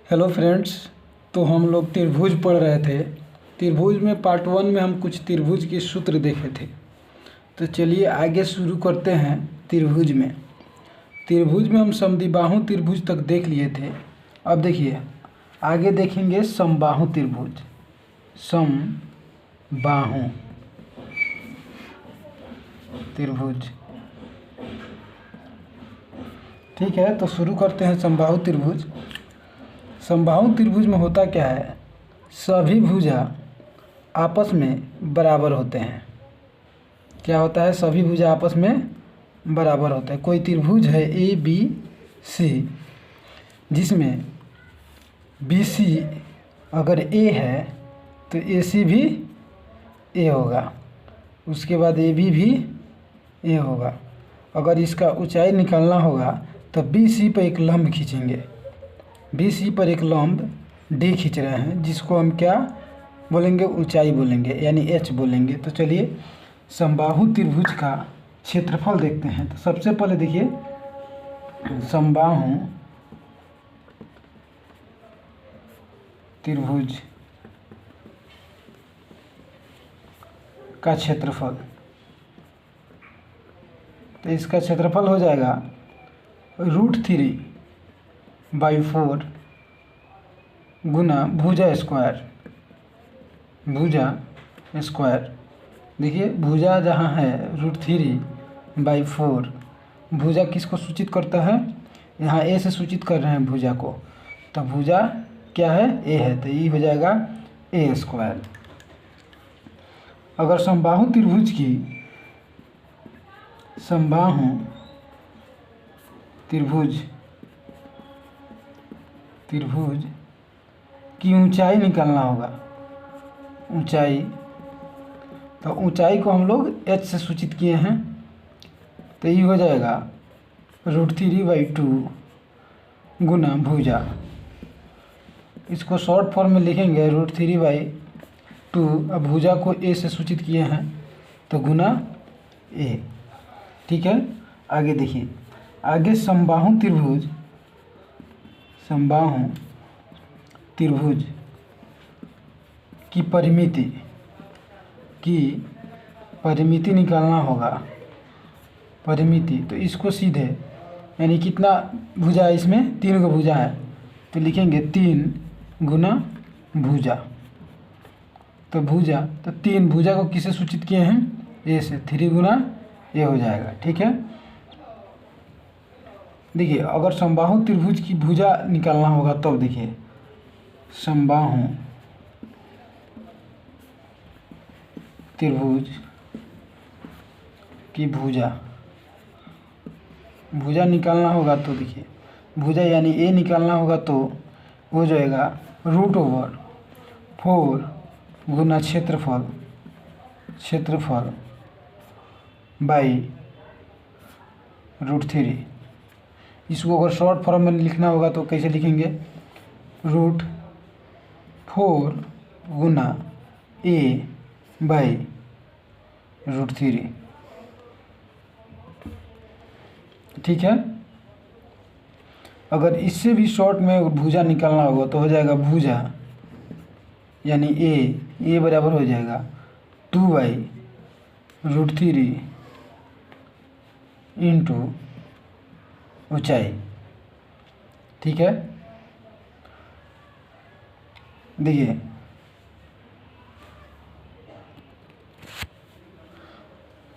Hello friends. तो हम लोग त्रिभुज पढ़ रहे थे। त्रिभुज में पार्ट 1 में हम कुछ त्रिभुज के सूत्र देखे थे। तो चलिए आगे शुरू करते हैं। त्रिभुज में हम समद्विबाहु त्रिभुज तक देख लिए थे। अब देखिए आगे देखेंगे समबाहु त्रिभुज। समबाहु त्रिभुज, ठीक है। तो शुरू करते हैं समबाहु त्रिभुज। समबाहु त्रिभुज में होता क्या है, सभी भुजा आपस में बराबर होते हैं। क्या होता है, सभी भुजा आपस में बराबर होते हैं। कोई त्रिभुज है ए बी सी, जिसमें बी सी अगर ए है तो ए सी भी ए होगा, उसके बाद ए बी भी ए होगा। अगर इसका ऊंचाई निकालना होगा तो बी सी पर एक लंब खींचेंगे। बी सी पर एक लंब डी खींच रहे हैं, जिसको हम क्या बोलेंगे, ऊंचाई बोलेंगे, यानी एच बोलेंगे। तो चलिए समबाहु त्रिभुज का क्षेत्रफल देखते हैं। तो सबसे पहले देखिए समबाहु त्रिभुज का क्षेत्रफल। तो इसका क्षेत्रफल हो जाएगा √3/4 गुना भुजा स्क्वायर। देखिए भुजा जहाँ है √3/4, भुजा किसको सूचित करता है, यहाँ ए से सूचित कर रहे हैं भुजा को। तो भुजा क्या है, ए है, तो ये हो जाएगा a²। अगर समबाहु त्रिभुज की ऊंचाई निकालना होगा, ऊंचाई, तो ऊंचाई को हम लोग h से सूचित किए हैं। तो ये हो जाएगा √3/2 गुना भुजा। इसको शॉर्ट फॉर्म में लिखेंगे √3/2। अब भुजा को a से सूचित किए हैं तो गुना a, ठीक है। आगे देखिए, आगे समबाहु त्रिभुज की परिमिति निकालना होगा। परिमिति, तो इसको सीधे, यानी कितना भुजा है, इसमें 3 गो भुजा है, तो लिखेंगे 3 गुना भुजा। तो 3 भुजा को किसे सूचित किए हैं, ए से, 3 गुना ए हो जाएगा, ठीक है। देखिए अगर समबाहु त्रिभुज की भुजा निकालना होगा तब देखिए समबाहु त्रिभुज की भुजा निकालना होगा तो देखिए भुजा यानी ए निकालना होगा तो हो जाएगा √4 गुना क्षेत्रफल बाई √3। इसको अगर शॉर्ट फॉर्म में लिखना होगा तो कैसे लिखेंगे, √4 गुना a बाई √3, ठीक है। अगर इससे भी शॉर्ट में भुजा निकालना होगा तो हो जाएगा भुजा यानी ए बराबर हो जाएगा 2/√3 इंटू ऊंचाई, ठीक है। देखिए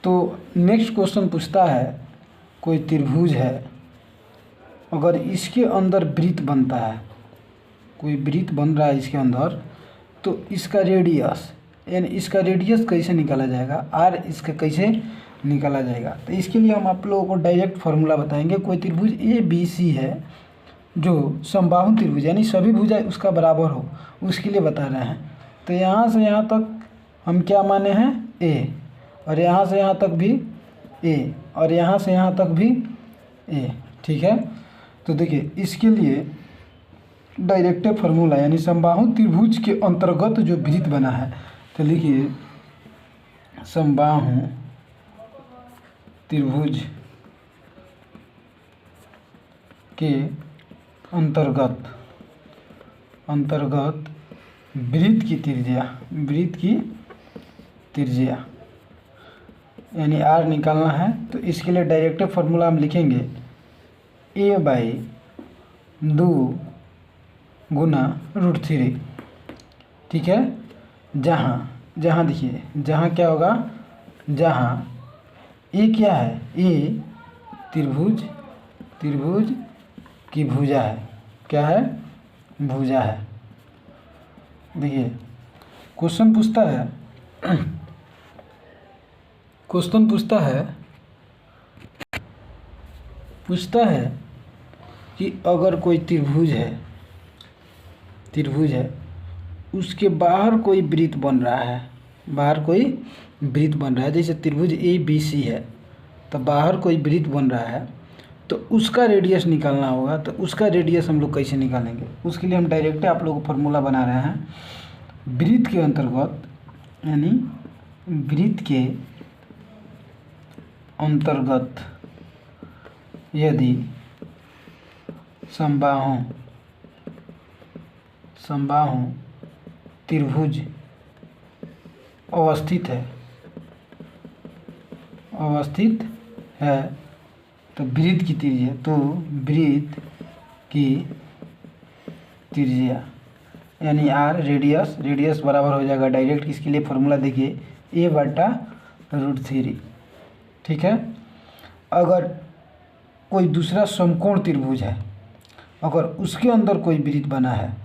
तो नेक्स्ट क्वेश्चन पूछता है, कोई त्रिभुज है, अगर इसके अंदर वृत्त बनता है, कोई वृत्त बन रहा है इसके अंदर, तो इसका रेडियस, यानी इसका रेडियस कैसे निकाला जाएगा, आर इसका कैसे निकाला जाएगा। तो इसके लिए हम आप लोगों को डायरेक्ट फार्मूला बताएंगे। कोई त्रिभुज ए बी सी है जो समबाहु त्रिभुज यानी सभी भुजा उसका बराबर हो, उसके लिए बता रहे हैं। तो यहाँ से यहाँ तक हम क्या माने हैं, ए, और यहाँ से यहाँ तक भी ए, और यहाँ से यहाँ तक भी ए, ठीक है। तो देखिए इसके लिए डायरेक्ट फार्मूला यानी समबाहु त्रिभुज के अंतर्गत जो वृत्त बना है, तो लिखिए समबाहु त्रिभुज के अंतर्गत अंतर्गत वृत्त की त्रिज्या यानी r निकालना है। तो इसके लिए डायरेक्ट फार्मूला हम लिखेंगे a/2 गुना √3। ठीक है, जहाँ देखिए, जहाँ क्या होगा, जहाँ ए क्या है, ए त्रिभुज की भुजा है। क्या है? भुजा है। देखिए क्वेश्चन पूछता है कि अगर कोई त्रिभुज है उसके बाहर कोई वृत्त बन रहा है, जैसे त्रिभुज ABC है तो बाहर कोई वृत्त बन रहा है, तो उसका रेडियस निकालना होगा। तो उसका रेडियस हम लोग कैसे निकालेंगे, उसके लिए हम डायरेक्ट आप लोग को फार्मूला बना रहे हैं। वृत्त के अंतर्गत यानी वृत्त के अंतर्गत यदि समबाहु त्रिभुज अवस्थित है तो वृत्त की त्रिज्या यानी r रेडियस बराबर हो जाएगा डायरेक्ट। इसके लिए फॉर्मूला देखिए a/√3। ठीक है, अगर कोई दूसरा समकोण त्रिभुज है, अगर उसके अंदर कोई वृत्त बना है,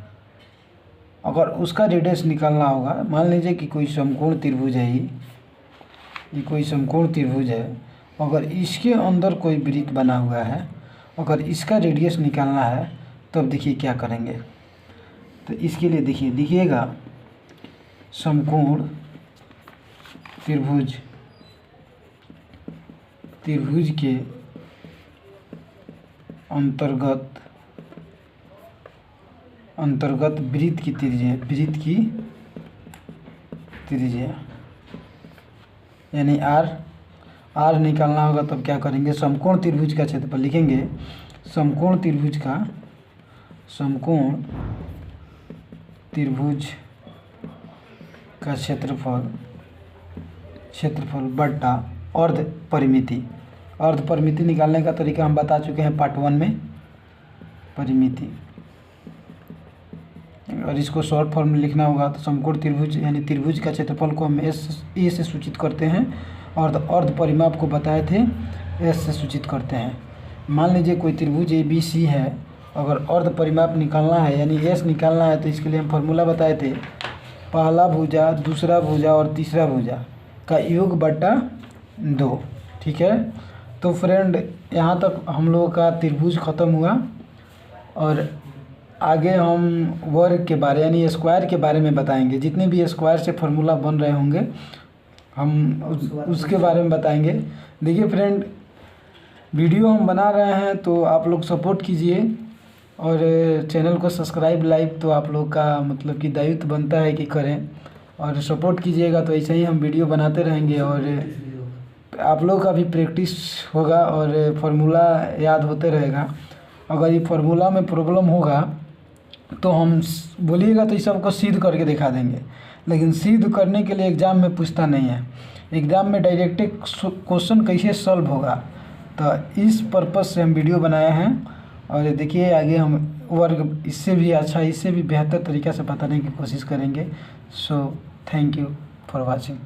अगर उसका रेडियस निकालना होगा, मान लीजिए कि कोई समकोण त्रिभुज है, ये कोई समकोण त्रिभुज है, अगर इसके अंदर कोई वृत्त बना हुआ है, अगर इसका रेडियस निकालना है तब देखिए क्या करेंगे। तो इसके लिए देखिएगा समकोण त्रिभुज के अंतर्गत वृत्त की त्रिज्या यानी r निकालना होगा। तब क्या करेंगे, समकोण त्रिभुज का क्षेत्रफल लिखेंगे। समकोण त्रिभुज का क्षेत्रफल बट्टा अर्ध परिमिति निकालने का तरीका हम बता चुके हैं पार्ट 1 में, परिमिति। और इसको शॉर्ट फॉर्म में लिखना होगा तो समकोण त्रिभुज यानी त्रिभुज का क्षेत्रफल को हम ए से सूचित करते हैं और अर्ध परिमाप को बताए थे एस से सूचित करते हैं। मान लीजिए कोई त्रिभुज ABC है, अगर अर्ध परिमाप निकालना है यानी एस निकालना है तो इसके लिए हम फार्मूला बताए थे, पहला भुजा, दूसरा भुजा और तीसरा भुजा का योग बट्टा 2। ठीक है, तो फ्रेंड यहाँ तक हम लोगों का त्रिभुज ख़त्म हुआ और आगे हम वर्ग के बारे यानी स्क्वायर के बारे में बताएंगे। जितने भी स्क्वायर से फार्मूला बन रहे होंगे हम उसके बारे में बताएंगे। देखिए फ्रेंड, वीडियो हम बना रहे हैं तो आप लोग सपोर्ट कीजिए और चैनल को सब्सक्राइब लाइक तो आप लोग का मतलब कि दायित्व बनता है कि करें और सपोर्ट कीजिएगा। तो ऐसे ही हम वीडियो बनाते रहेंगे और आप लोग का भी प्रैक्टिस होगा और फार्मूला याद होते रहेगा। अगर ये फार्मूला में प्रॉब्लम होगा तो हम बोलिएगा तो इस सबको सिद्ध करके दिखा देंगे, लेकिन सिद्ध करने के लिए एग्ज़ाम में पूछता नहीं है। एग्ज़ाम में डायरेक्ट क्वेश्चन कैसे सॉल्व होगा, तो इस पर्पज़ से हम वीडियो बनाए हैं। और देखिए आगे हम वर्ग इससे भी अच्छा, इससे भी बेहतर तरीक़ा से बताने की कोशिश करेंगे। So thank you for watching.